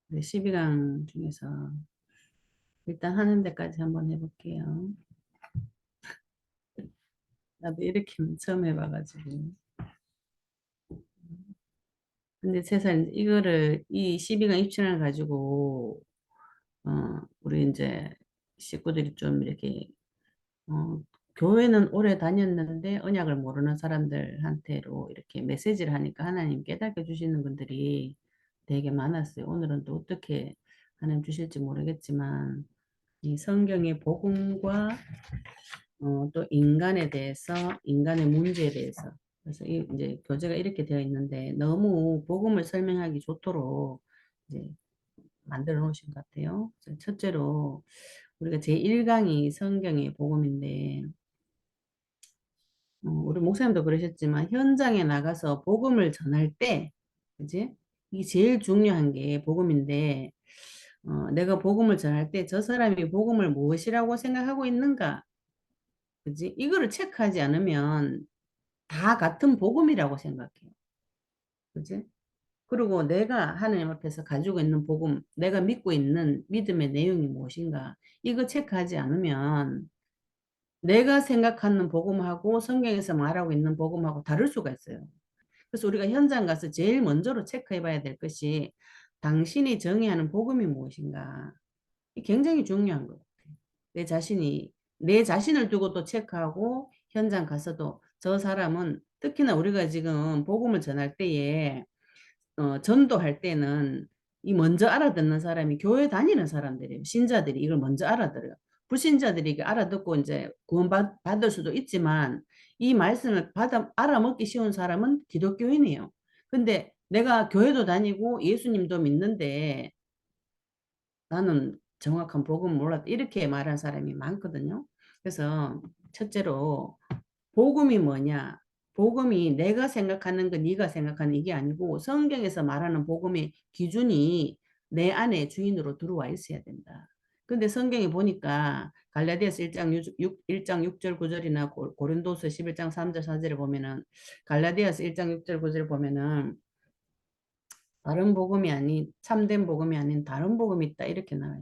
네, 12강 중에서 일단 하는 데까지 한번 해볼게요. 나도 이렇게는 처음 해봐가지고. 근데 세상 이거를 이 12강 입천을 가지고 우리 이제 식구들이 좀 이렇게 어, 교회는 오래 다녔는데 언약을 모르는 사람들한테로 이렇게 메시지를 하니까 하나님 깨닫게 주시는 분들이 되게 많았어요. 오늘은 또 어떻게 하나님 주실지 모르겠지만 이 성경의 복음과 또 인간에 대해서, 인간의 문제에 대해서. 그래서 이제 교재가 이렇게 되어 있는데 너무 복음을 설명하기 좋도록 이제 만들어 놓으신 것 같아요. 그래서 첫째로 우리가 제1강이 성경의 복음인데, 우리 목사님도 그러셨지만 현장에 나가서 복음을 전할 때, 그지? 이게 제일 중요한 게 복음인데, 내가 복음을 전할 때 저 사람이 복음을 무엇이라고 생각하고 있는가? 그지? 이거를 체크하지 않으면 다 같은 복음이라고 생각해요. 그지? 그리고 내가 하나님 앞에서 가지고 있는 복음, 내가 믿고 있는 믿음의 내용이 무엇인가? 이거 체크하지 않으면 내가 생각하는 복음하고 성경에서 말하고 있는 복음하고 다를 수가 있어요. 그래서 우리가 현장 가서 제일 먼저로 체크해 봐야 될 것이 당신이 정의하는 복음이 무엇인가? 이 굉장히 중요한 것 같아요. 내 자신을 두고 또 체크하고 현장 가서도 저 사람은 특히나 우리가 지금 복음을 전할 때에 전도할 때는 이 먼저 알아듣는 사람이 교회 다니는 사람들이에요. 신자들이 이걸 먼저 알아들어요. 불신자들이 이게 알아듣고 이제 구원받을 수도 있지만 이 말씀을 알아먹기 쉬운 사람은 기독교인이에요. 근데 내가 교회도 다니고 예수님도 믿는데 나는 정확한 복음 몰랐다. 이렇게 말하는 사람이 많거든요. 그래서 첫째로 복음이 뭐냐? 복음이 내가 생각하는 거 네가 생각하는 이게 아니고 성경에서 말하는 복음의 기준이 내 안에 주인으로 들어와 있어야 된다. 근데 성경에 보니까 갈라디아서 1장 6절 9절이나 고린도서 11장 3절 4절을 보면은 갈라디아서 1장 6절 9절을 보면은 다른 복음이 아닌 참된 복음이 아닌 다른 복음이 있다 이렇게 나와요.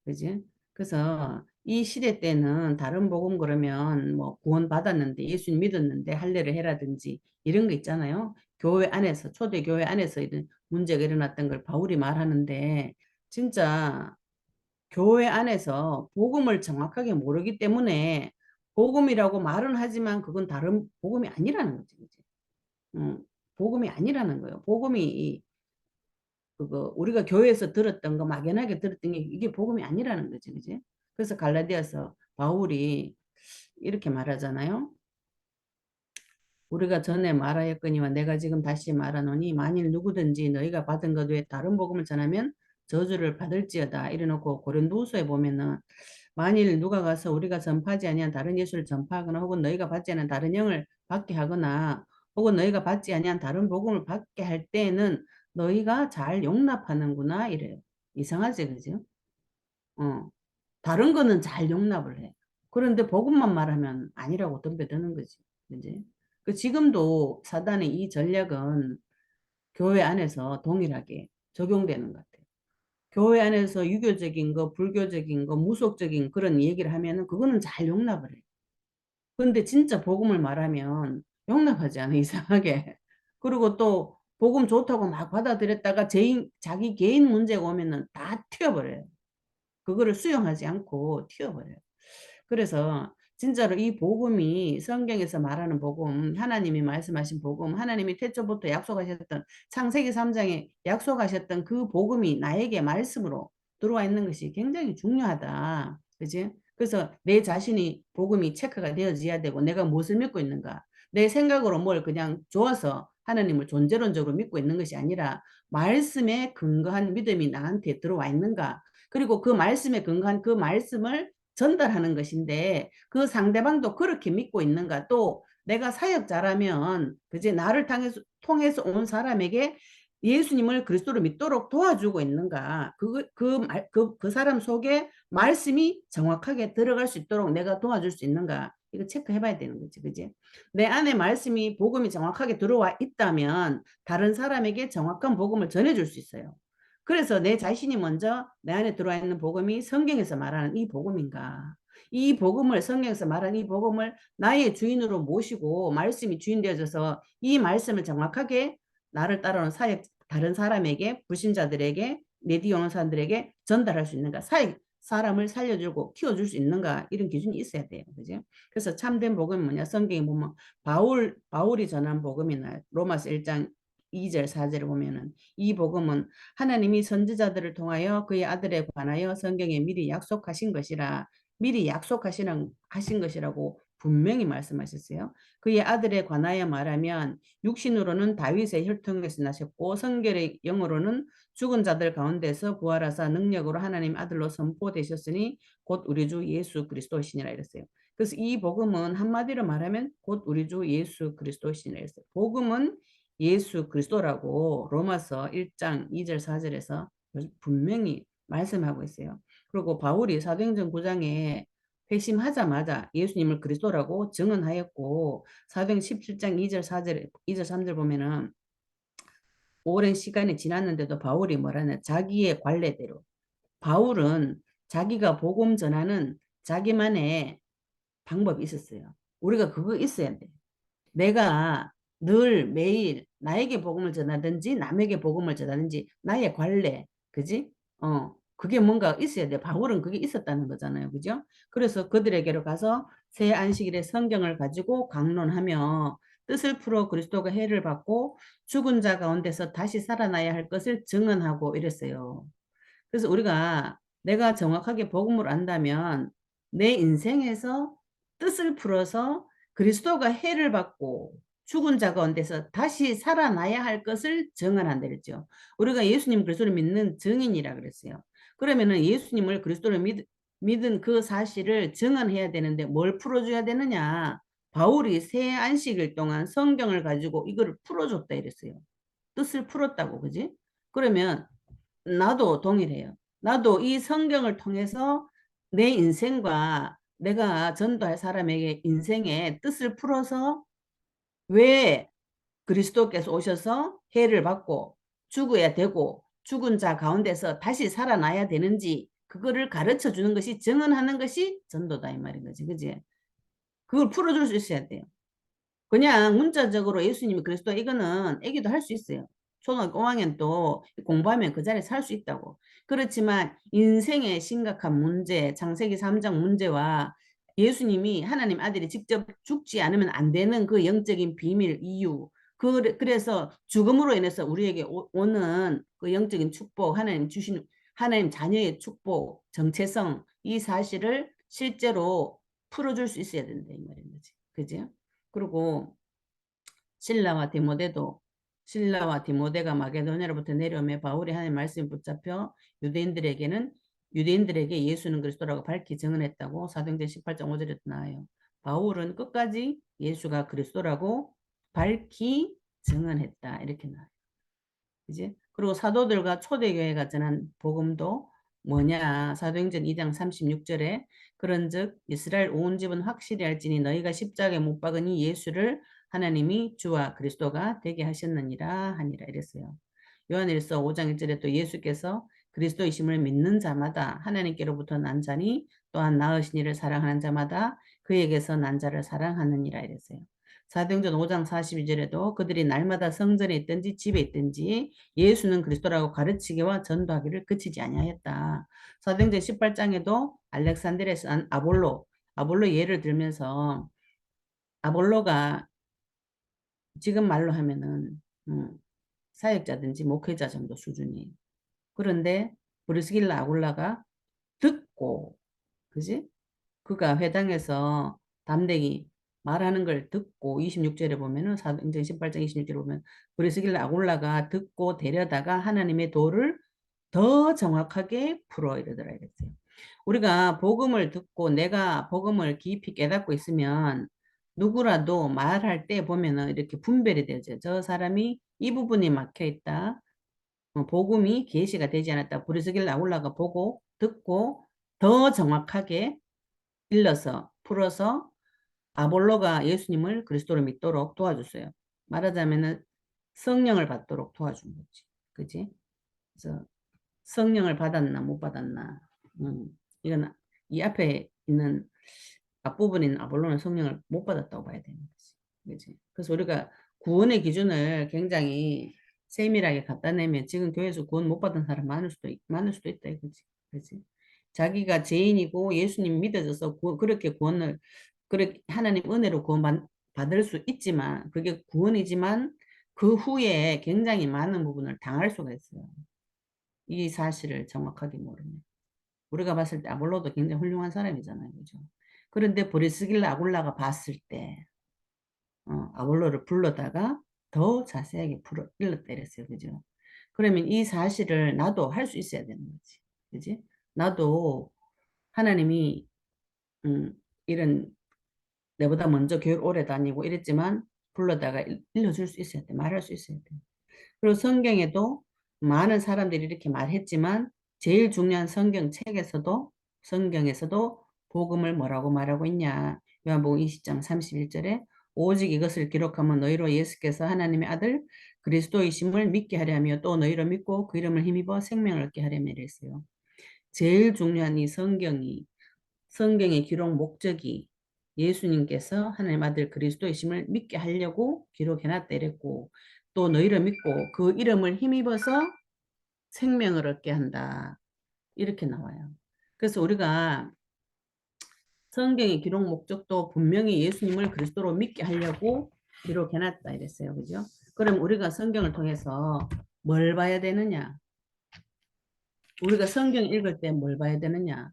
그지? 그래서 이 시대 때는 다른 복음 그러면 뭐 구원 받았는데 예수님 믿었는데 할례를 해라든지 이런 거 있잖아요. 교회 안에서 초대 교회 안에서 이런 문제가 일어났던 걸 바울이 말하는데 진짜 교회 안에서 복음을 정확하게 모르기 때문에 복음이라고 말은 하지만 그건 다른 복음이 아니라는 거지. 그지? 복음이 아니라는 거예요. 복음이 그거 우리가 교회에서 들었던 거 막연하게 들었던 게 이게 복음이 아니라는 거지, 그지? 그래서 갈라디아서 바울이 이렇게 말하잖아요. 우리가 전에 말하였거니와 내가 지금 다시 말하노니 만일 누구든지 너희가 받은 것 외에 다른 복음을 전하면 저주를 받을지어다. 이래놓고 고린도후서에 보면은 만일 누가 가서 우리가 전파하지 아니한 다른 예수를 전파하거나 혹은 너희가 받지 않은 다른 영을 받게 하거나 혹은 너희가 받지 아니한 다른 복음을 받게 할 때에는 너희가 잘 용납하는구나 이래요. 이상하지, 그죠? 어. 다른 거는 잘 용납을 해. 그런데 복음만 말하면 아니라고 덤벼드는 거지. 그지? 그 지금도 사단의 이 전략은 교회 안에서 동일하게 적용되는 것 같아요. 교회 안에서 유교적인 거, 불교적인 거, 무속적인 그런 얘기를 하면은 그거는 잘 용납을 해. 근데 진짜 복음을 말하면 용납하지 않아, 이상하게. 그리고 또 복음 좋다고 막 받아들였다가 자기 개인 문제가 오면은 다 튀어버려요. 그거를 수용하지 않고 튀어버려요. 그래서 진짜로 이 복음이 성경에서 말하는 복음, 하나님이 말씀하신 복음, 하나님이 태초부터 약속하셨던 창세기 3장에 약속하셨던 그 복음이 나에게 말씀으로 들어와 있는 것이 굉장히 중요하다. 그지? 그래서 내 자신이 복음이 체크가 되어져야 되고 내가 무엇을 믿고 있는가? 내 생각으로 뭘 그냥 좋아서 하나님을 존재론적으로 믿고 있는 것이 아니라 말씀에 근거한 믿음이 나한테 들어와 있는가? 그리고 그 말씀에 근거한 그 말씀을 전달하는 것인데 그 상대방도 그렇게 믿고 있는가 또 내가 사역자라면 그제 나를 통해서 온 사람에게 예수님을 그리스도로 믿도록 도와주고 있는가 그 사람 속에 말씀이 정확하게 들어갈 수 있도록 내가 도와줄 수 있는가 이거 체크해 봐야 되는 거지 그지 내 안에 말씀이 복음이 정확하게 들어와 있다면 다른 사람에게 정확한 복음을 전해줄 수 있어요 그래서 내 자신이 먼저 내 안에 들어와 있는 복음이 성경에서 말하는 이 복음인가? 이 복음을 성경에서 말하는 이 복음을 나의 주인으로 모시고 말씀이 주인 되어져서 이 말씀을 정확하게 나를 따라오는 사역 다른 사람에게 불신자들에게 내뒤 오는 사람들에게 전달할 수 있는가? 사람을 살려주고 키워줄 수 있는가? 이런 기준이 있어야 돼요. 그죠? 그래서 참된 복음은 뭐냐? 성경에 보면 바울이 전한 복음이나 로마서 1장 2절 4절을 보면은 이 복음은 하나님이 선지자들을 통하여 그의 아들에 관하여 성경에 미리 약속하신 것이라 미리 하신 것이라고 분명히 말씀하셨어요. 그의 아들에 관하여 말하면 육신으로는 다윗의 혈통에서 나셨고 성결의 영으로는 죽은 자들 가운데서 부활하사 능력으로 하나님 아들로 선포되셨으니 곧 우리 주 예수 그리스도시니라 이랬어요. 그래서 이 복음은 한마디로 말하면 곧 우리 주 예수 그리스도시니라 이랬어요. 복음은 예수 그리스도라고 로마서 1장 2절 4절에서 분명히 말씀하고 있어요. 그리고 바울이 사도행전 9장에 회심하자마자 예수님을 그리스도라고 증언하였고 사도행 17장 2절 4절 2절 3절 보면은 오랜 시간이 지났는데도 바울이 뭐라냐 자기의 관례대로 바울은 자기가 복음 전하는 자기만의 방법이 있었어요. 우리가 그거 있어야 돼. 내가 늘 매일 나에게 복음을 전하든지 남에게 복음을 전하든지 나의 관례, 그지? 그게 뭔가 있어야 돼. 바울은 그게 있었다는 거잖아요. 그죠? 그래서 그들에게로 가서 새 안식일에 성경을 가지고 강론하며 뜻을 풀어 그리스도가 해를 받고 죽은 자 가운데서 다시 살아나야 할 것을 증언하고 이랬어요. 그래서 우리가 내가 정확하게 복음을 안다면 내 인생에서 뜻을 풀어서 그리스도가 해를 받고 죽은 자 가운데서 다시 살아나야 할 것을 증언한다 그랬죠. 우리가 예수님 그리스도를 믿는 증인이라 그랬어요. 그러면은 예수님을 그리스도를 믿은 그 사실을 증언해야 되는데 뭘 풀어줘야 되느냐? 바울이 새 안식일 동안 성경을 가지고 이거를 풀어줬다 이랬어요. 뜻을 풀었다고, 그지? 그러면 나도 동일해요. 나도 이 성경을 통해서 내 인생과 내가 전도할 사람에게 인생의 뜻을 풀어서 왜 그리스도께서 오셔서 해를 받고 죽어야 되고 죽은 자 가운데서 다시 살아나야 되는지 그거를 가르쳐 주는 것이 증언하는 것이 전도다 이 말인 거지. 그지? 그걸 풀어줄 수 있어야 돼요. 그냥 문자적으로 예수님이 그리스도 이거는 애기도 할 수 있어요. 초등학교 5학년 또 공부하면 그 자리에 살 수 있다고. 그렇지만 인생의 심각한 문제, 창세기 3장 문제와 예수님이 하나님 아들이 직접 죽지 않으면 안 되는 그 영적인 비밀 이유. 그래서 죽음으로 인해서 우리에게 오는 그 영적인 축복, 하나님 주신 하나님 자녀의 축복, 정체성 이 사실을 실제로 풀어줄 수 있어야 된다 이 말인 거지. 그죠? 그리고 신라와 디모데가 마게도냐로부터 내려오며 바울이 하나님 말씀에 붙잡혀 유대인들에게 예수는 그리스도라고 밝히 증언했다고 사도행전 18장 5절에 나와요. 바울은 끝까지 예수가 그리스도라고 밝히 증언했다 이렇게 나와요. 이제 그리고 사도들과 초대교회가 전한 복음도 뭐냐 사도행전 2장 36절에 그런즉 이스라엘 온 집은 확실히 알지니 너희가 십자가에 못 박으니 예수를 하나님이 주와 그리스도가 되게 하셨느니라 하니라 이랬어요. 요한일서 5장 1절에 또 예수께서 그리스도이심을 믿는 자마다 하나님께로부터 난 자니 또한 낳으신 이를 사랑하는 자마다 그에게서 난 자를 사랑하느니라 이랬어요. 사도행전 5장 42절에도 그들이 날마다 성전에 있든지 집에 있든지 예수는 그리스도라고 가르치기와 전도하기를 그치지 아니하였다. 사도행전 18장에도 알렉산드리아에서 난 아볼로 예를 들면서 아볼로가 지금 말로 하면은 사역자든지 목회자 정도 수준이에요. 그런데 브리스길라 아굴라가 듣고 그지? 그가 회당에서 담대히 말하는 걸 듣고 26절에 보면은 사도행전 18장 26절에 보면 브리스길라 아굴라가 듣고 데려다가 하나님의 도를 더 정확하게 풀어 이러더라 이랬어요. 우리가 복음을 듣고 내가 복음을 깊이 깨닫고 있으면 누구라도 말할 때 보면은 이렇게 분별이 되죠. 저 사람이 이 부분이 막혀 있다. 복음이 계시가 되지 않았다. 브리스길라 아굴라가 보고 듣고 더 정확하게 일러서 풀어서 아볼로가 예수님을 그리스도로 믿도록 도와줬어요. 말하자면은 성령을 받도록 도와준 거지. 그지? 그래서 성령을 받았나 못 받았나. 음, 이건 이 앞에 있는 앞부분에 있는 아볼로는 성령을 못 받았다고 봐야 되는 거지. 그지? 그래서 우리가 구원의 기준을 굉장히 세밀하게 갖다 내면 지금 교회에서 구원 못 받은 사람 많을 수도 있다 이거지. 그지? 자기가 죄인이고 예수님 믿어져서 그렇게 구원을 그렇게 하나님 은혜로 받을 수 있지만 그게 구원이지만 그 후에 굉장히 많은 부분을 당할 수가 있어요. 이 사실을 정확하게 모르면. 우리가 봤을 때 아볼로도 굉장히 훌륭한 사람이잖아요. 그죠? 그런데 브리스길라 아굴라가 봤을 때 아볼로를 불러다가 더 자세하게 일렀다 이랬어요. 그죠? 그러면 이 사실을 나도 할 수 있어야 되는 거지. 그지? 나도 하나님이 이런 내보다 먼저 교회를 오래 다니고 이랬지만 불러다가 일러줄 수 있어야 돼. 말할 수 있어야 돼. 그리고 성경에도 많은 사람들이 이렇게 말했지만 제일 중요한 성경에서도 복음을 뭐라고 말하고 있냐. 요한복음 20장 31절에 오직 이것을 기록하면 너희로 예수께서 하나님의 아들 그리스도이심을 믿게 하려 하며 또 너희로 믿고 그 이름을 힘입어 생명을 얻게 하려며 이랬어요. 제일 중요한 이 성경의 기록 목적이 예수님께서 하나님 아들 그리스도이심을 믿게 하려고 기록해놨다 이랬고 또 너희를 믿고 그 이름을 힘입어서 생명을 얻게 한다. 이렇게 나와요. 그래서 우리가 성경의 기록 목적도 분명히 예수님을 그리스도로 믿게 하려고 기록해놨다 이랬어요. 그죠? 그럼 우리가 성경을 통해서 뭘 봐야 되느냐? 우리가 성경 읽을 때 뭘 봐야 되느냐?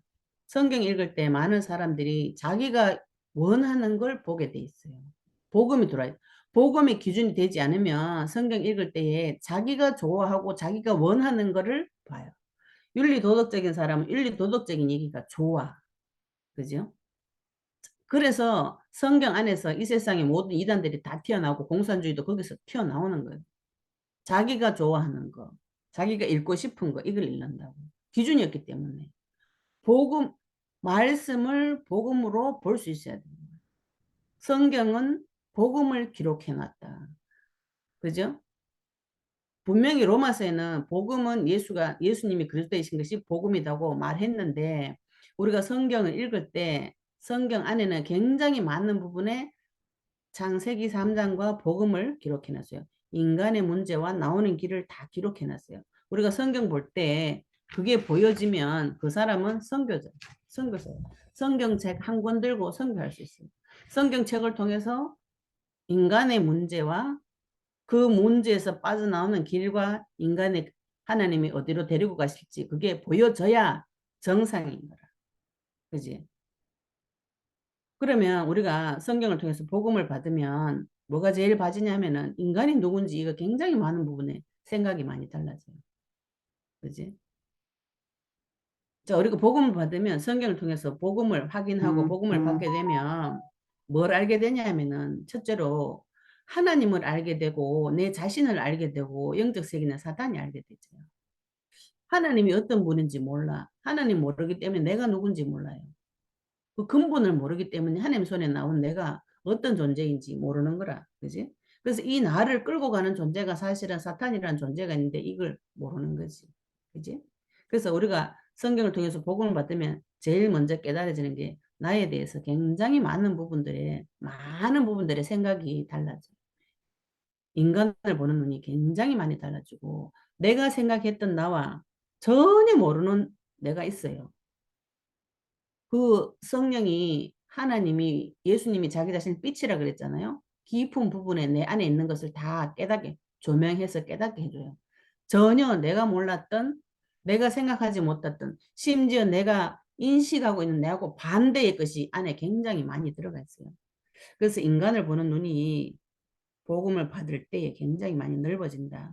성경 읽을 때 많은 사람들이 자기가 원하는 걸 보게 돼 있어요. 복음이 들어와요. 복음이 기준이 되지 않으면 성경 읽을 때에 자기가 좋아하고 자기가 원하는 거를 봐요. 윤리도덕적인 사람은 윤리도덕적인 얘기가 좋아. 그죠? 그래서 성경 안에서 이 세상의 모든 이단들이 다 튀어나오고 공산주의도 거기서 튀어나오는 거예요. 자기가 좋아하는 거, 자기가 읽고 싶은 거 이걸 읽는다고. 기준이었기 때문에. 복음, 말씀을 복음으로 볼 수 있어야 돼요. 성경은 복음을 기록해놨다. 그죠? 분명히 로마서에는 복음은 예수님이 그리스도이신 것이 복음이라고 말했는데 우리가 성경을 읽을 때 성경 안에는 굉장히 많은 부분에 창세기 3장과 복음을 기록해놨어요. 인간의 문제와 나오는 길을 다 기록해놨어요. 우리가 성경 볼 때 그게 보여지면 그 사람은 선교사예요. 성경책 한 권 들고 선교할 수 있어요. 성경책을 통해서 인간의 문제와 그 문제에서 빠져나오는 길과 인간의 하나님이 어디로 데리고 가실지 그게 보여져야 정상인 거라. 그지? 그러면 우리가 성경을 통해서 복음을 받으면 뭐가 제일 빠지냐면은 인간이 누군지 이거 굉장히 많은 부분에 생각이 많이 달라져요. 그지? 자, 우리가 복음을 받으면 성경을 통해서 복음을 확인하고 복음을 받게 되면 뭘 알게 되냐면은 첫째로 하나님을 알게 되고 내 자신을 알게 되고 영적 세계는 사단이 알게 되죠. 하나님이 어떤 분인지 몰라. 하나님 모르기 때문에 내가 누군지 몰라요. 그 근본을 모르기 때문에 하나님 손에 나온 내가 어떤 존재인지 모르는 거라. 그지? 그래서 이 나를 끌고 가는 존재가 사실은 사탄이라는 존재가 있는데 이걸 모르는 거지. 그지? 그래서 우리가 성경을 통해서 복음을 받으면 제일 먼저 깨달아지는 게 나에 대해서 굉장히 많은 부분들의 생각이 달라져. 인간을 보는 눈이 굉장히 많이 달라지고 내가 생각했던 나와 전혀 모르는 내가 있어요. 그 성령이 하나님이 예수님이 자기 자신을 빛이라 그랬잖아요. 깊은 부분에 내 안에 있는 것을 다 깨닫게 조명해서 깨닫게 해줘요. 전혀 내가 몰랐던 내가 생각하지 못했던 심지어 내가 인식하고 있는 내하고 반대의 것이 안에 굉장히 많이 들어가 있어요. 그래서 인간을 보는 눈이 복음을 받을 때에 굉장히 많이 넓어진다.